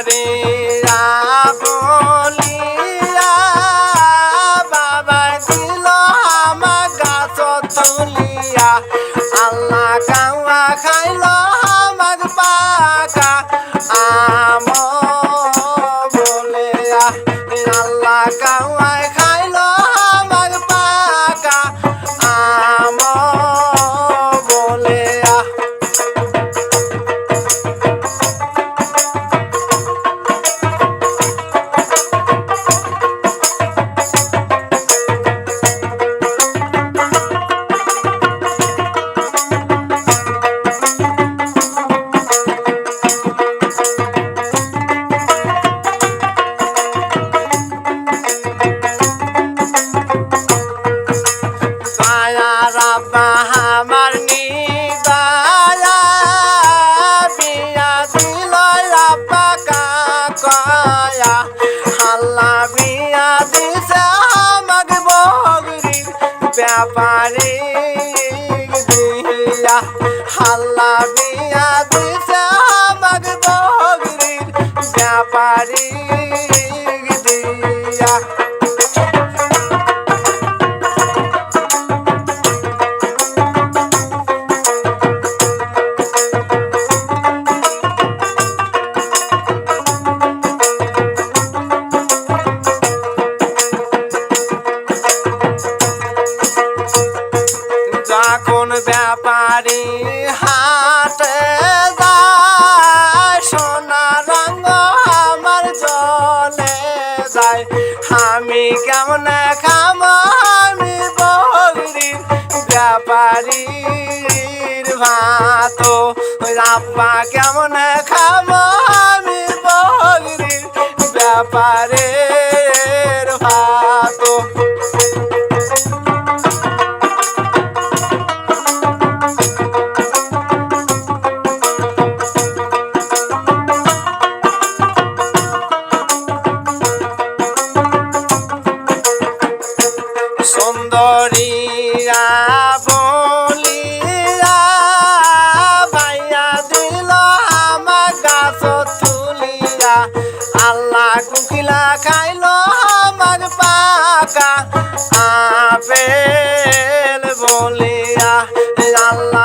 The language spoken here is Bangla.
সুন্দরীরা বলিয়া বাবা দিল আমার গাছ তুলিয়া আল্লাহ কাওয়া খাইল আমার পাকা আম বলিয়া আল্লাহ কাওয়া খাইল আমার পাকা আম বলিয়া রাব্বা আমার নিদায়া বিয়া দিল রাব্বা কাকয়া আল্লাহ বিয়া দিছে আমাকে বগরির ব্যাপারে দিয়া আল্লাহ বিয়া দিছে আমাকে বগরির ব্যাপারে দিয়া যখন ব্যাপারী হাটে যায় সোনা রঙ আমার জলে যায় আমি কেমন খাম আমি বগরির ব্যাপারীর ভাত রাব্বা কেমন খাম আমি বগরির ব্যাপারের ভাত সুন্দরীরা বলিয়া ভাইয়া দিল আমার গাছ তুলিয়া আল্লাহ কুকিলা খাইল আমার পাকা আপেল বলিয়া আল্লাহ